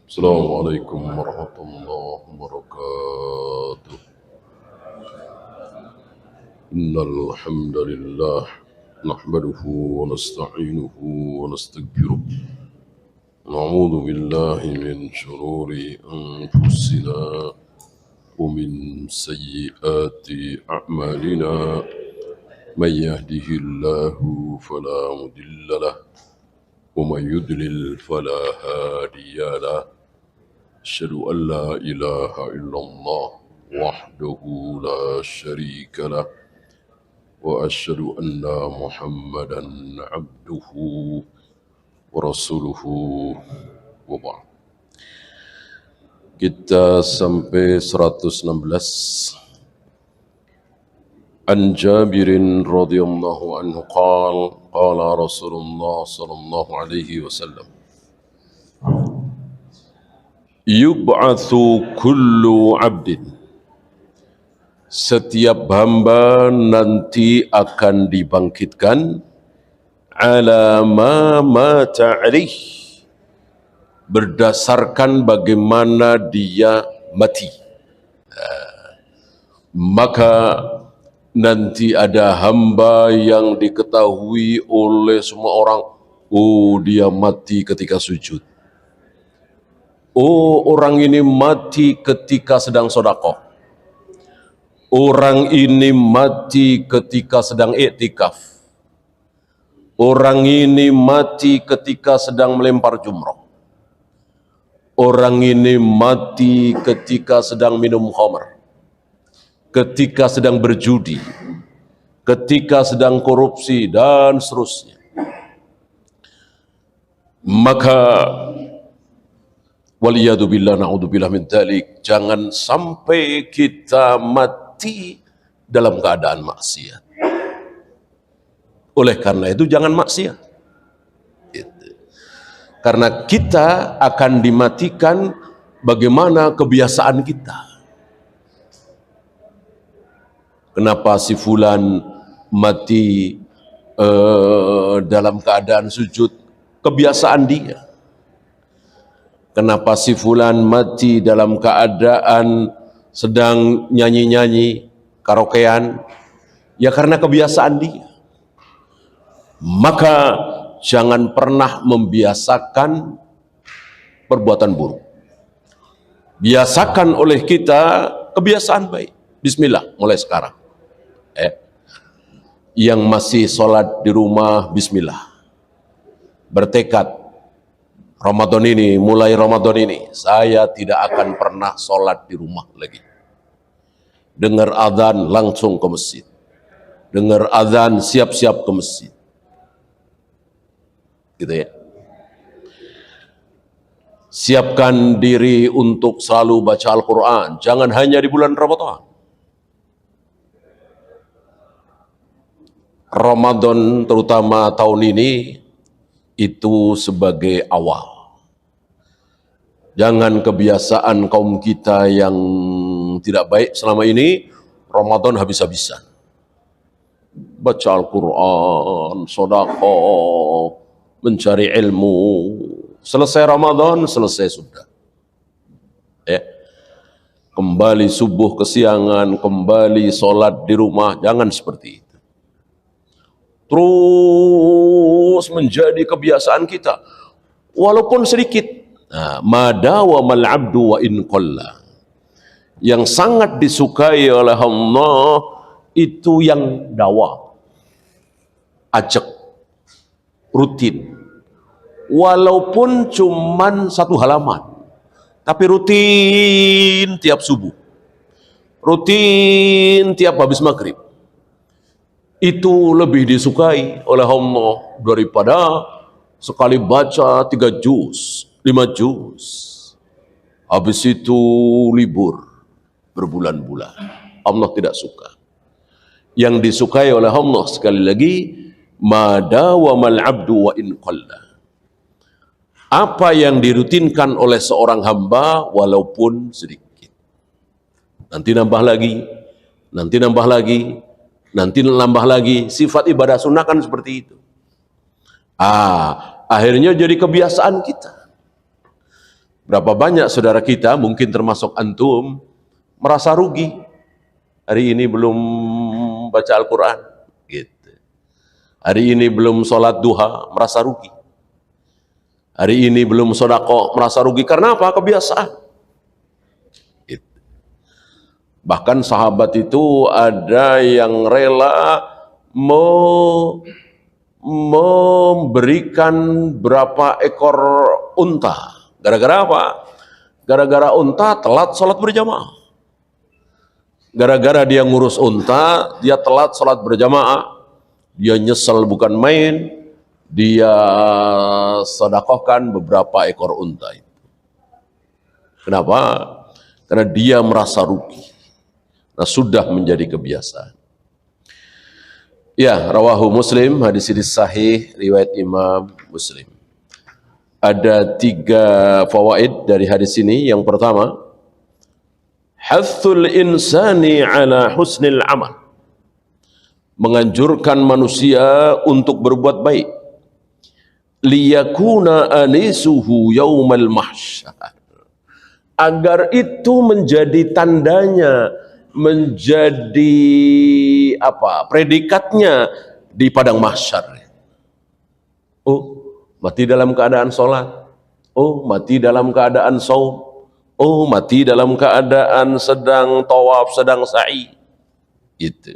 Assalamualaikum warahmatullahi wabarakatuh. Innal hamdalillah nahmaduhu wa nasta'inuhu wa nastaghfiruh. Na'udzu billahi min shururi anfusina wa min sayyiati a'malina. Man yahdihillahu fala mudilla lahu wa man yudlil fala hadiya lahu. أشهد أن لا إله إلا الله وحده لا شريك له وأشهد أن محمدا عبده ورسوله وبعد. Kita sampai 116. An Jabirin radhiyallahu anhu qala Rasulullah sallallahu alaihi wasallam yub'atsu kullu 'abdin, setiap hamba nanti akan dibangkitkan, ala ma mata 'alaih, berdasarkan bagaimana dia mati. Maka nanti ada hamba yang diketahui oleh semua orang, oh dia mati ketika sujud. Oh, orang ini mati ketika sedang sedekah. Orang ini mati ketika sedang iktikaf. Orang ini mati ketika sedang melempar jumrah. Orang ini mati ketika sedang minum khamr. Ketika sedang berjudi. Ketika sedang korupsi dan seterusnya. Maka waliyadzubillah na'udzubillah min dzalik, jangan sampai kita mati dalam keadaan maksiat. Oleh karena itu jangan maksiat. Karena kita akan dimatikan bagaimana kebiasaan kita. Kenapa si fulan mati dalam keadaan sujud? Kebiasaan dia. Kenapa si fulan mati dalam keadaan sedang nyanyi-nyanyi, karaokean? Ya karena kebiasaan dia. Maka jangan pernah membiasakan perbuatan buruk. Biasakan oleh kita kebiasaan baik. Bismillah, mulai sekarang. Yang masih sholat di rumah, bismillah. Bertekad, Ramadan ini, mulai Ramadan ini, saya tidak akan pernah sholat di rumah lagi. Dengar azan langsung ke masjid. Dengar azan siap-siap ke masjid. Gitu ya. Siapkan diri untuk selalu baca Al-Quran. Jangan hanya di bulan Ramadan. Ramadan terutama tahun ini, itu sebagai awal. Jangan kebiasaan kaum kita yang tidak baik selama ini, Ramadan habis-habisan. Baca Al-Quran, sedekah, mencari ilmu. Selesai Ramadan, selesai sudah. Kembali subuh kesiangan, kembali sholat di rumah, jangan seperti itu. Terus menjadi kebiasaan kita, walaupun sedikit. Madawamal abdu wa in qalla. Yang sangat disukai oleh Allah itu yang dawa, ajak, rutin. Walaupun cuman 1 halaman, tapi rutin tiap subuh, rutin tiap habis maghrib. Itu lebih disukai oleh Allah daripada sekali baca 3 juz, 5 juz. Habis itu libur berbulan-bulan. Allah tidak suka. Yang disukai oleh Allah sekali lagi, madawamal abdu wa in qalla. Apa yang dirutinkan oleh seorang hamba walaupun sedikit. Nanti nambah lagi, nanti nambah lagi. Nanti nambah lagi. Sifat ibadah sunnah kan seperti itu. Akhirnya jadi kebiasaan kita. Berapa banyak saudara kita, mungkin termasuk antum, merasa rugi. Hari ini belum baca Al-Quran. Gitu. Hari ini belum sholat duha, merasa rugi. Hari ini belum sedekah, merasa rugi. Karena apa? Kebiasaan. Gitu. Bahkan sahabat itu ada yang rela memberikan berapa ekor unta. Gara-gara apa? Gara-gara unta telat sholat berjamaah. Gara-gara dia ngurus unta, dia telat sholat berjamaah, dia nyesel bukan main, dia sedekahkan beberapa ekor unta itu. Kenapa? Karena dia merasa rugi. Nah, sudah menjadi kebiasaan. Ya, rawahu Muslim, hadis ini sahih, riwayat Imam Muslim. Ada 3 fawaid dari hadis ini. Yang pertama, hathul insani ala husnil amal. Menganjurkan manusia untuk berbuat baik. Liyakuna anisuhu yaumal mahsyar. Agar itu menjadi tandanya, menjadi predikatnya di padang mahsyar. Oh, mati dalam keadaan sholat. Oh, mati dalam keadaan saum. Oh, mati dalam keadaan sedang tawaf, sedang sa'i. Gitu.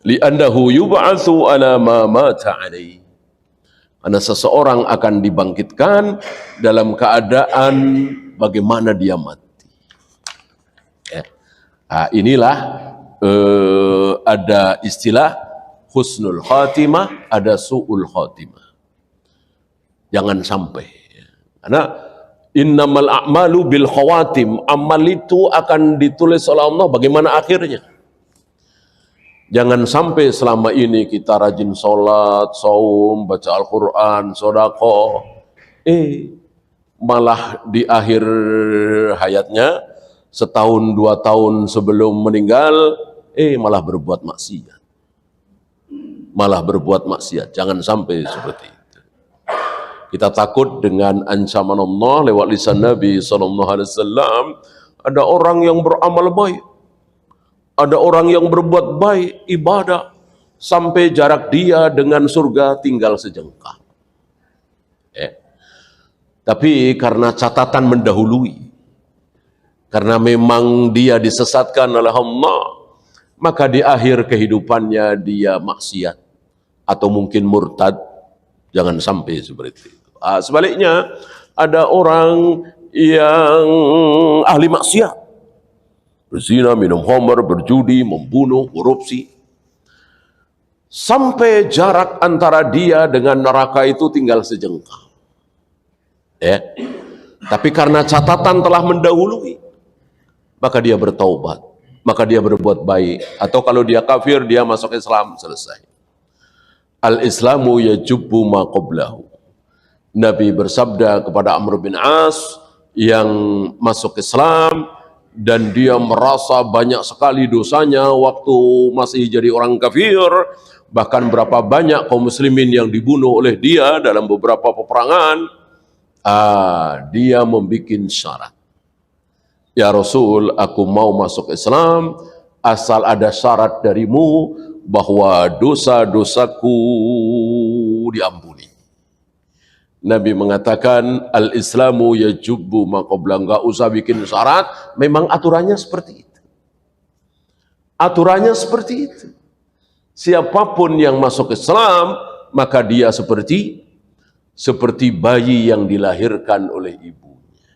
Li'annahu yub'atsu ala ma mata alaihi. Karena seseorang akan dibangkitkan dalam keadaan bagaimana dia mati. Ya. Nah, inilah ada istilah husnul khatimah, ada su'ul khatimah. Jangan sampai. Karena innamal a'malu bil khawatim. Amal itu akan ditulis oleh Allah bagaimana akhirnya. Jangan sampai selama ini kita rajin sholat, saum, baca Al-Quran, sedekah, malah di akhir hayatnya, setahun 2 tahun sebelum meninggal, malah berbuat maksiat. Malah berbuat maksiat. Jangan sampai seperti itu. Kita takut dengan ancaman Allah lewat lisan Nabi SAW. Ada orang yang beramal baik, ada orang yang berbuat baik, ibadah, sampai jarak dia dengan surga tinggal sejengkal. Tapi karena catatan mendahului, karena memang dia disesatkan oleh Allah, maka di akhir kehidupannya dia maksiat atau mungkin murtad. Jangan sampai seperti itu. Sebaliknya, ada orang yang ahli maksiat, berzina, minum khamr, berjudi, membunuh, korupsi, sampai jarak antara dia dengan neraka itu tinggal sejengkal. Tapi karena catatan telah mendahului, maka dia bertaubat, maka dia berbuat baik. Atau kalau dia kafir, dia masuk Islam, selesai. Al-Islamu yajubbu ma qablahu. Nabi bersabda kepada Amr bin As yang masuk Islam dan dia merasa banyak sekali dosanya waktu masih jadi orang kafir, bahkan berapa banyak kaum muslimin yang dibunuh oleh dia dalam beberapa peperangan. Dia membuat syarat, ya Rasul, aku mau masuk Islam asal ada syarat darimu bahwa dosa-dosaku diampuni. Nabi mengatakan al-Islamu yajubbu ma qabla, enggak usah bikin syarat, memang aturannya seperti itu. Aturannya seperti itu. Siapapun yang masuk Islam, maka dia seperti bayi yang dilahirkan oleh ibunya.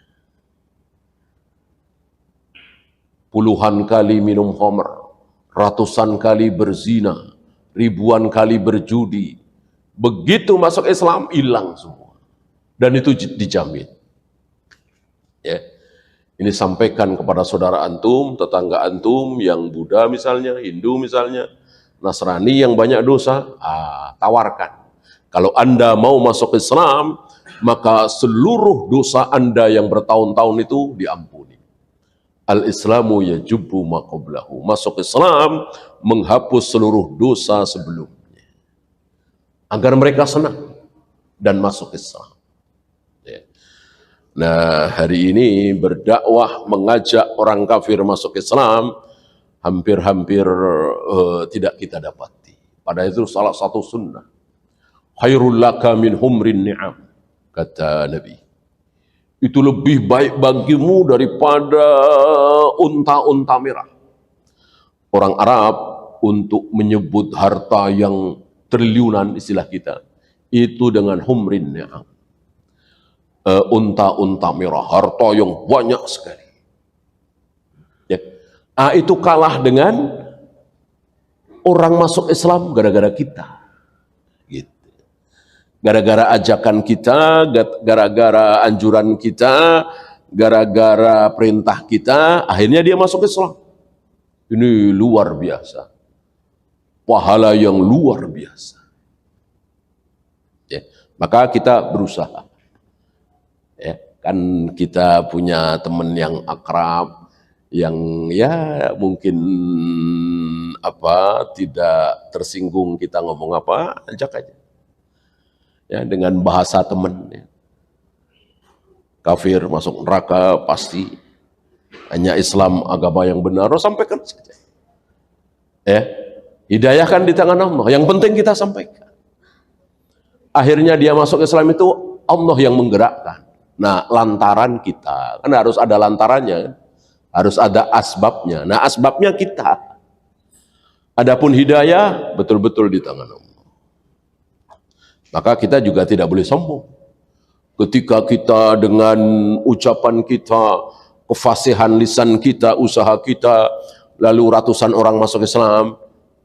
Puluhan kali minum khamr, ratusan kali berzina, ribuan kali berjudi. Begitu masuk Islam, hilang semua. Dan itu dijamin. Ini sampaikan kepada saudara antum, tetangga antum yang Buddha misalnya, Hindu misalnya, Nasrani yang banyak dosa, tawarkan. Kalau Anda mau masuk Islam, maka seluruh dosa Anda yang bertahun-tahun itu diampuni. Al-Islamu yajubbu ma qablahu. Masuk Islam menghapus seluruh dosa sebelumnya. Agar mereka senang dan masuk Islam. Nah, hari ini berdakwah mengajak orang kafir masuk Islam hampir-hampir tidak kita dapati. Padahal itu salah satu sunnah. Khairul laka min humrin ni'am, kata Nabi. Itu lebih baik bagimu daripada unta-unta merah. Orang Arab untuk menyebut harta yang triliunan istilah kita, itu dengan humrin ni'am. Unta-unta merah, harta yang banyak sekali. Ya. Itu kalah dengan orang masuk Islam gara-gara kita. Gitu. Gara-gara ajakan kita, gara-gara anjuran kita, gara-gara perintah kita, akhirnya dia masuk Islam. Ini luar biasa. Pahala yang luar biasa. Ya. Maka kita berusaha. Ya, kan kita punya teman yang akrab, yang ya mungkin tidak tersinggung kita ngomong apa, ajak aja. Ya, dengan bahasa teman. Ya. Kafir masuk neraka pasti. Hanya Islam agama yang benar, sampaikan saja. Ya, hidayah kan di tangan Allah. Yang penting kita sampaikan. Akhirnya dia masuk Islam itu Allah yang menggerakkan. Nah, lantaran kita, kan harus ada lantarannya, harus ada asbabnya. Nah, asbabnya kita. Adapun hidayah betul-betul di tangan Allah. Maka kita juga tidak boleh sombong. Ketika kita dengan ucapan kita, kefasihan lisan kita, usaha kita, lalu ratusan orang masuk Islam,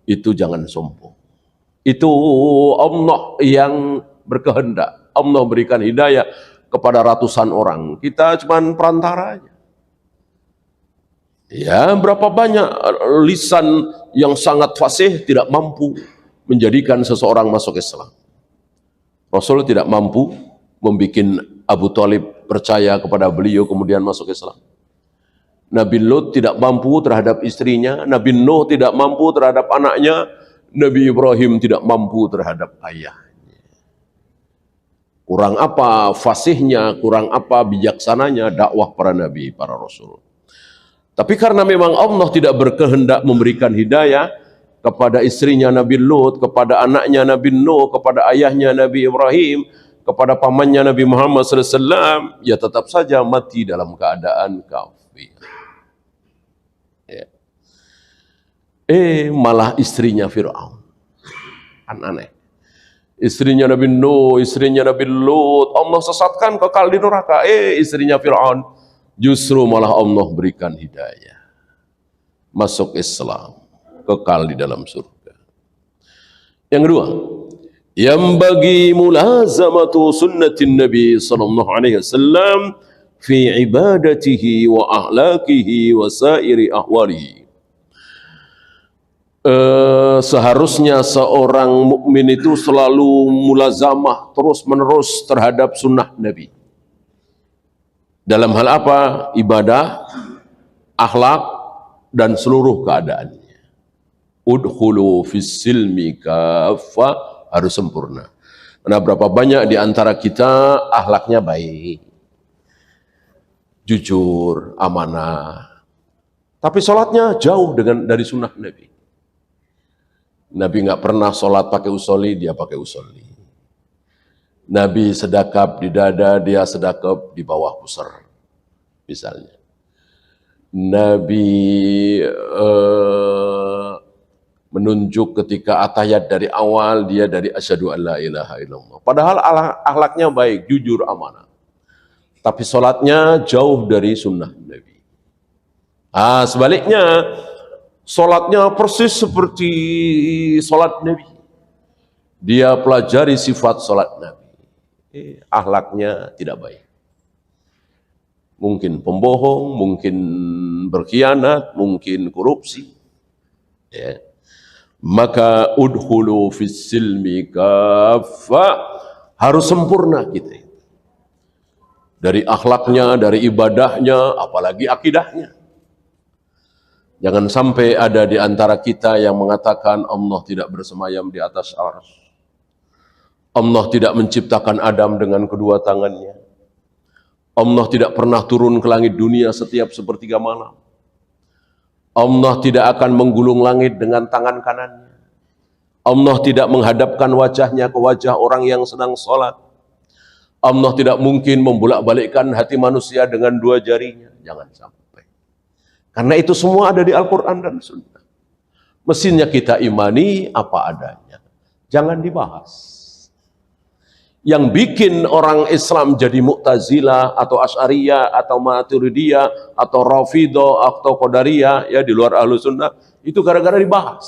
itu jangan sombong. Itu Allah yang berkehendak. Allah berikan hidayah kepada ratusan orang. Kita cuma perantaranya. Ya, berapa banyak lisan yang sangat fasih tidak mampu menjadikan seseorang masuk Islam. Rasul tidak mampu membuat Abu Thalib percaya kepada beliau kemudian masuk Islam. Nabi Lut tidak mampu terhadap istrinya, Nabi Nuh tidak mampu terhadap anaknya, Nabi Ibrahim tidak mampu terhadap ayahnya. Kurang apa fasihnya, kurang apa bijaksananya dakwah para nabi, para rasul. Tapi karena memang Allah tidak berkehendak memberikan hidayah kepada istrinya Nabi Lut, kepada anaknya Nabi Nuh, kepada ayahnya Nabi Ibrahim, kepada pamannya Nabi Muhammad SAW, ya tetap saja mati dalam keadaan kafir. Ya. Malah istrinya Fir'aun. Kan aneh. Istrinya Nabi Nuh, istrinya Nabi Lut, Allah sesatkan kekal di neraka. Istrinya Fir'aun, justru malah Allah berikan hidayah. Masuk Islam, kekal di dalam surga. Yang kedua, yang bagi mulazamatu sunnatin Nabi sallallahu alaihi wasallam fi ibadatihi wa ahlakihi wa sairi ahwalihi. Seharusnya seorang mukmin itu selalu mulazamah terus-menerus terhadap sunnah Nabi. Dalam hal apa? Ibadah, akhlak, dan seluruh keadaannya. Udkhulu fis silmi kaffa, harus sempurna. Karena berapa banyak di antara kita akhlaknya baik, jujur, amanah, tapi sholatnya jauh dari sunnah Nabi. Nabi nggak pernah sholat pakai usolli, dia pakai usolli. Nabi sedekap di dada, dia sedekap di bawah pusar, misalnya. Nabi menunjuk ketika atahiyat dari awal, dia dari asyhadu an la ilaha illallah. Padahal akhlaknya baik, jujur, amanah. Tapi sholatnya jauh dari sunnah Nabi. Sebaliknya, sholatnya persis seperti sholat Nabi. Dia pelajari sifat sholat Nabi. Akhlaknya tidak baik. Mungkin pembohong, mungkin berkhianat, mungkin korupsi. Ya. Maka udhulu fis silmi kaffa, harus sempurna kita. Dari akhlaknya, dari ibadahnya, apalagi akidahnya. Jangan sampai ada di antara kita yang mengatakan Allah tidak bersemayam di atas arsy. Allah tidak menciptakan Adam dengan kedua tangannya. Allah tidak pernah turun ke langit dunia setiap sepertiga malam. Allah tidak akan menggulung langit dengan tangan kanannya. Allah tidak menghadapkan wajahnya ke wajah orang yang sedang sholat. Allah tidak mungkin membolak-balikkan hati manusia dengan dua jarinya. Jangan sampai. Karena itu semua ada di Al-Quran dan Sunnah. Mestinya kita imani apa adanya. Jangan dibahas. Yang bikin orang Islam jadi Mu'tazilah atau Asy'ariyah atau Maturidiyah atau Rafidhah atau Qadariyah ya di luar Ahlus Sunnah itu gara-gara dibahas.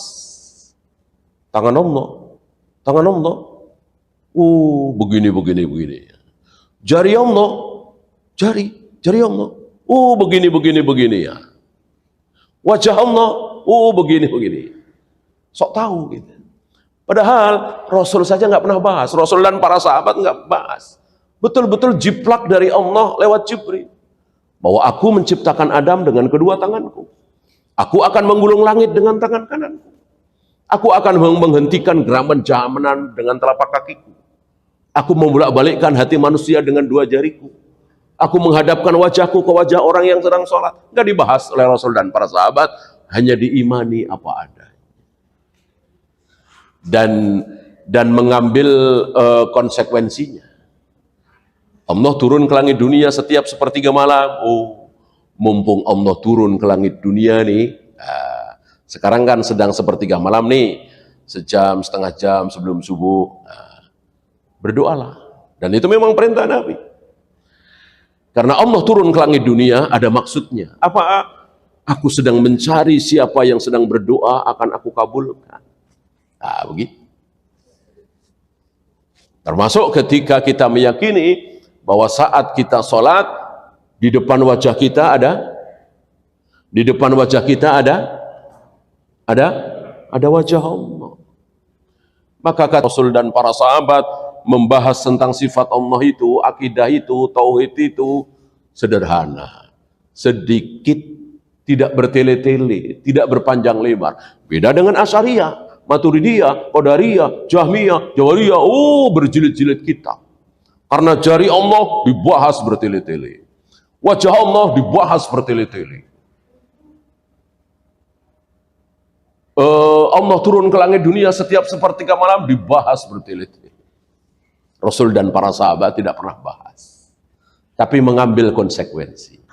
Tangan Allah. Tangan Allah. Begini. Jari Allah. Jari Allah. Begini ya. Wajah Allah. Begini. Sok tahu gitu. Padahal Rasul saja nggak pernah bahas. Rasul dan para sahabat nggak bahas. Betul-betul jiplak dari Allah lewat Jibril. Bahwa aku menciptakan Adam dengan kedua tanganku. Aku akan menggulung langit dengan tangan kananku. Aku akan menghentikan geraman jahannam dengan telapak kakiku. Aku membolak-balikkan hati manusia dengan dua jariku. Aku menghadapkan wajahku ke wajah orang yang sedang sholat. Nggak dibahas oleh Rasul dan para sahabat. Hanya diimani apa ada. Dan mengambil konsekuensinya. Allah turun ke langit dunia setiap sepertiga malam. Mumpung Allah turun ke langit dunia nih, sekarang kan sedang sepertiga malam nih, sejam, setengah jam sebelum subuh, berdoalah. Dan itu memang perintah Nabi. Karena Allah turun ke langit dunia ada maksudnya. Apa? Aku sedang mencari siapa yang sedang berdoa akan aku kabulkan. Begitu. Termasuk ketika kita meyakini bahwa saat kita sholat di depan wajah kita ada wajah Allah. Maka kata Rasul dan para sahabat membahas tentang sifat Allah itu, akidah itu, tauhid itu sederhana, sedikit, tidak bertele-tele, tidak berpanjang lebar. Beda dengan Asy'ariyah, Maturidiyah, Qadariyah, Jahmiyah, Jawariyah, berjilid-jilid kitab. Karena jari Allah dibahas bertele-tele. Wajah Allah dibahas bertele-tele. Allah turun ke langit dunia setiap sepertiga malam dibahas bertele-tele. Rasul dan para sahabat tidak pernah bahas. Tapi mengambil konsekuensi.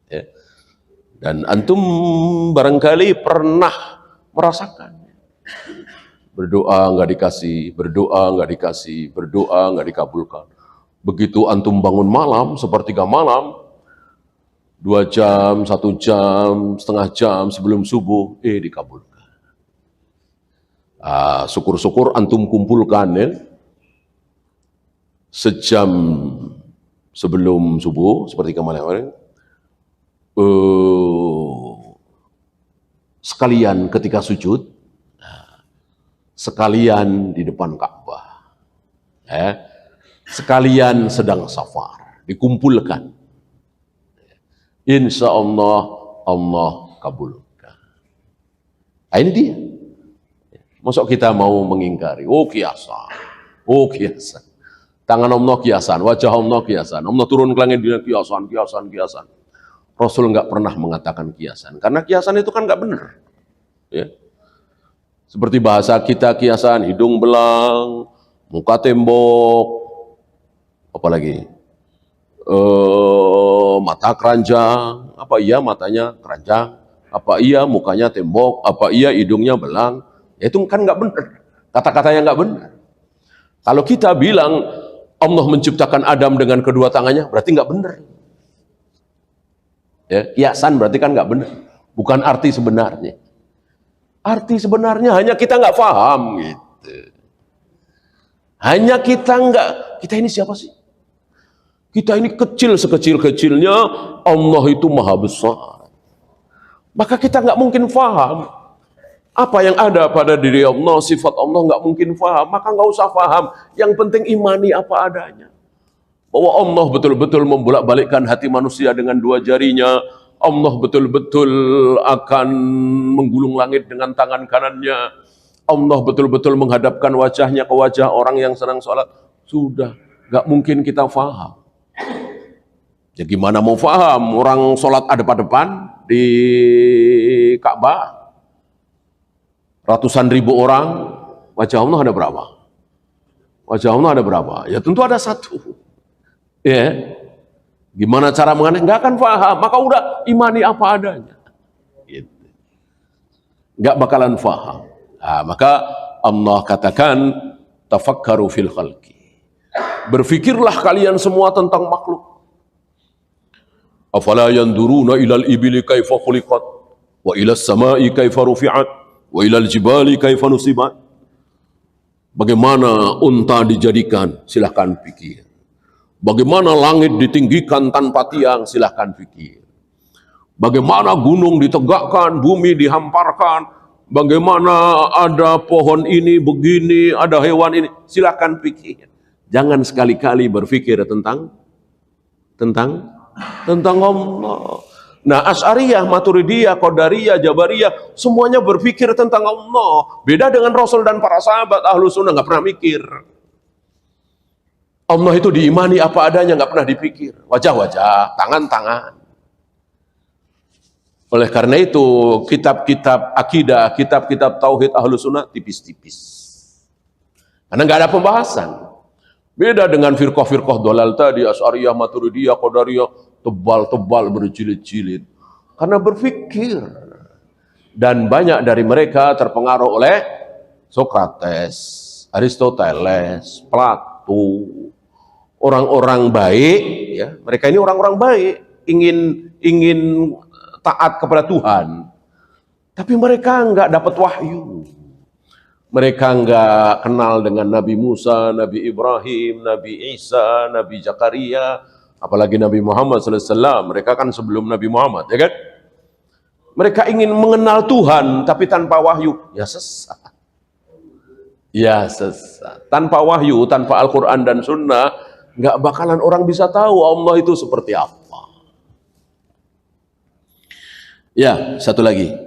Ya. Dan antum barangkali pernah merasakan. Berdoa nggak dikasih, berdoa nggak dikabulkan. Begitu antum bangun malam, sepertiga malam, 2 jam, 1 jam, setengah jam sebelum subuh, dikabulkan. Syukur-syukur antum kumpulkan ya, sejam sebelum subuh, sepertiga malam, sekalian ketika sujud, sekalian di depan Ka'bah, sekalian sedang safar, dikumpulkan. Insya Allah, Allah kabulkan. Ini dia. Masuk kita mau mengingkari? Kiasan. Tangan Allah kiasan, wajah Allah kiasan. Allah turun ke langit dunia kiasan. Rasul nggak pernah mengatakan kiasan, karena kiasan itu kan nggak benar. Ya. Seperti bahasa kita kiasan, hidung belang, muka tembok, apalagi mata keranjang. Apa iya matanya keranjang? Apa iya mukanya tembok? Apa iya hidungnya belang? Ya, itu kan nggak benar. Kata-katanya nggak benar. Kalau kita bilang Allah menciptakan Adam dengan kedua tangannya, berarti nggak benar. Ya, kiasan berarti kan nggak benar. Bukan arti sebenarnya. Arti sebenarnya hanya kita nggak paham gitu. Hanya kita ini siapa sih? Kita ini kecil sekecil-kecilnya, Allah itu maha besar. Maka kita nggak mungkin paham apa yang ada pada diri Allah, sifat Allah nggak mungkin paham. Maka nggak usah paham. Yang penting imani apa adanya. Bahwa Allah betul-betul membolak-balikkan hati manusia dengan dua jarinya. Allah betul-betul akan menggulung langit dengan tangan kanannya. Allah betul-betul menghadapkan wajahnya ke wajah orang yang sedang sholat. Sudah, gak mungkin kita faham. Ya gimana mau paham orang sholat depan di Ka'bah, ratusan ribu orang, wajah Allah ada berapa? Wajah Allah ada berapa? Ya tentu ada satu. Ya, gimana cara mengenai? Nggak akan paham, maka udah imani apa adanya. Gitu. Nggak bakalan paham. Nah, maka Allah katakan, tafakkaru fil khalqi. Berfikirlah kalian semua tentang makhluk. Afala yanduruna ilal ibili kaifa khuliqat wa ilas samai kaifa rufi'at wa ilal jibali kaifa nusibat. Bagaimana unta dijadikan? Silahkan pikir. Bagaimana langit ditinggikan tanpa tiang? Silahkan pikir. Bagaimana gunung ditegakkan, bumi dihamparkan? Bagaimana ada pohon ini begini, ada hewan ini? Silahkan pikir. Jangan sekali-kali berpikir tentang Allah. Nah, Asy'ariyah, Maturidiyah, Qadariyah, Jabariyah, semuanya berpikir tentang Allah. Beda dengan Rasul dan para sahabat, Ahlus Sunnah nggak pernah mikir. Allah itu diimani apa adanya, nggak pernah dipikir. Wajah-wajah, tangan-tangan. Oleh karena itu, kitab-kitab akidah, kitab-kitab tauhid Ahlus Sunnah tipis-tipis. Karena nggak ada pembahasan. Beda dengan firqah-firqah dolal tadi, Asy'ariyah, Maturidiyah, Qadariyah, tebal-tebal berjilid-jilid. Karena berpikir. Dan banyak dari mereka terpengaruh oleh Sokrates, Aristoteles, Plato, orang-orang baik. Ya, mereka ini orang-orang baik, ingin taat kepada Tuhan. Tapi mereka nggak dapat wahyu. Mereka nggak kenal dengan Nabi Musa, Nabi Ibrahim, Nabi Isa, Nabi Zakaria, apalagi Nabi Muhammad SAW. Mereka kan sebelum Nabi Muhammad, ya kan? Mereka ingin mengenal Tuhan, tapi tanpa wahyu, ya sesat. Ya sesat. Tanpa wahyu, tanpa Al-Quran dan Sunnah, nggak bakalan orang bisa tahu Allah itu seperti apa. Ya, satu lagi.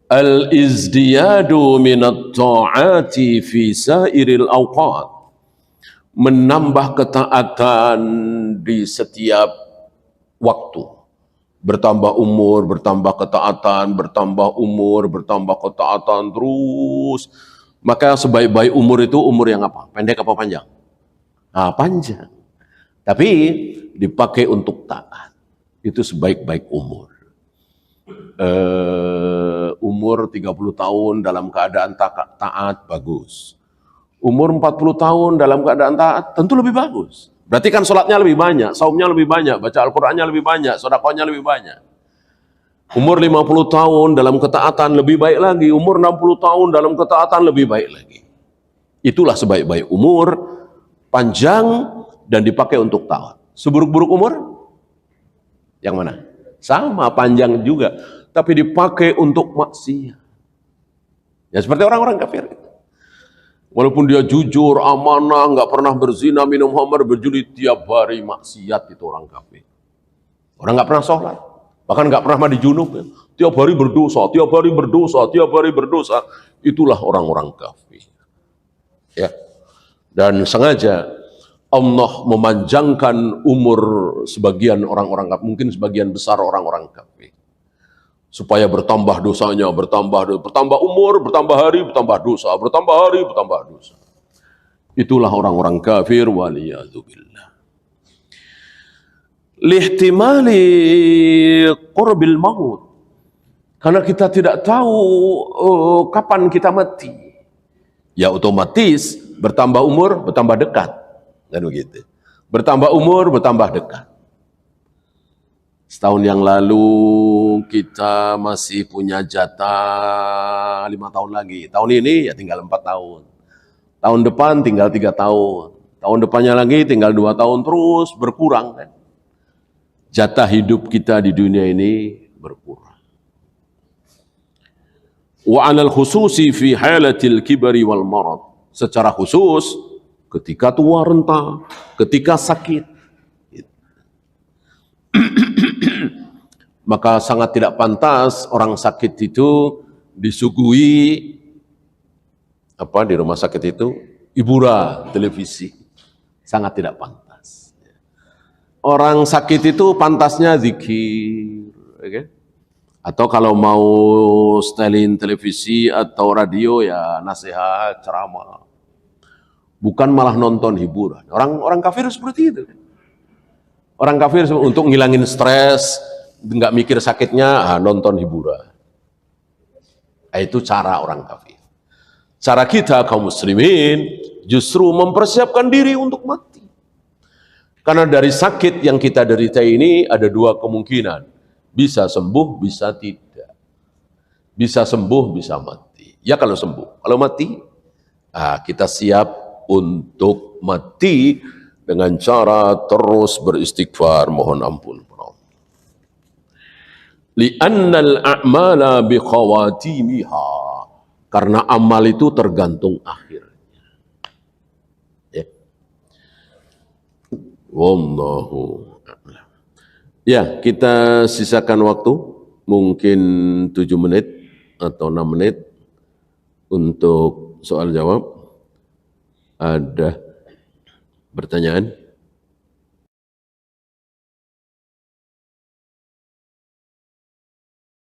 Al-izdiyadu minat ta'ati fi sairil awqat. Menambah ketaatan di setiap waktu. Bertambah umur, bertambah ketaatan, bertambah umur, bertambah ketaatan terus. Maka sebaik-baik umur itu umur yang apa? Pendek apa panjang? Nah, panjang. Tapi dipakai untuk taat. Itu sebaik-baik umur. Umur 30 tahun dalam keadaan taat, bagus. Umur 40 tahun dalam keadaan taat, tentu lebih bagus. Berarti kan sholatnya lebih banyak, saumnya lebih banyak, baca Al-Qurannya lebih banyak, sedekahnya lebih banyak. Umur 50 tahun dalam ketaatan lebih baik lagi, umur 60 tahun dalam ketaatan lebih baik lagi. Itulah sebaik-baik umur, panjang dan dipakai untuk taat. Seburuk-buruk umur? Yang mana? Sama, panjang juga, tapi dipakai untuk maksiat. Ya seperti orang-orang kafir. Walaupun dia jujur, amanah, nggak pernah berzina, minum khamar, berjudi, tiap hari maksiat itu orang kafir. Orang nggak pernah sholat, bahkan nggak pernah mandi junub. Ya. Tiap hari berdosa, tiap hari berdosa, tiap hari berdosa. Itulah orang-orang kafir. Ya, dan sengaja Allah memanjangkan umur sebagian orang-orang kafir, mungkin sebagian besar orang-orang kafir, supaya bertambah dosanya, bertambah umur, bertambah hari, bertambah dosa, bertambah hari, bertambah dosa. Itulah orang-orang kafir, waliyadzubillah. Lihtimali qurbil maut, karena kita tidak tahu kapan kita mati. Ya otomatis bertambah umur, bertambah dekat. Dan begitu. Bertambah umur, bertambah dekat. Setahun yang lalu kita masih punya jatah 5 tahun lagi. Tahun ini ya tinggal 4 tahun. Tahun depan tinggal 3 tahun. Tahun depannya lagi tinggal 2 tahun, terus berkurang kan. Jatah hidup kita di dunia ini berkurang. Wa 'alal khususi fi halatil kibari wal marad. Secara khusus ketika tua renta, ketika sakit, maka sangat tidak pantas orang sakit itu disuguhi di rumah sakit itu hiburan televisi, sangat tidak pantas. orang sakit itu pantasnya zikir, oke? Atau kalau mau setelin televisi atau radio ya nasihat, ceramah. Bukan malah nonton hiburan. Orang kafir seperti itu. Orang kafir untuk ngilangin stres, nggak mikir sakitnya, nonton hiburan. Itu cara orang kafir. Cara kita kaum muslimin justru mempersiapkan diri untuk mati. Karena dari sakit yang kita derita ini ada dua kemungkinan. Bisa sembuh, bisa tidak. Bisa sembuh, bisa mati. Ya kalau sembuh. Kalau mati, kita siap untuk mati dengan cara terus beristighfar, mohon ampun. Li'annal a'mala bikhawatimiha. Karena amal itu tergantung akhirnya. Ya. Wallahu a'lam. Ya, kita sisakan waktu mungkin 7 menit atau 6 menit untuk soal jawab. Ada pertanyaan?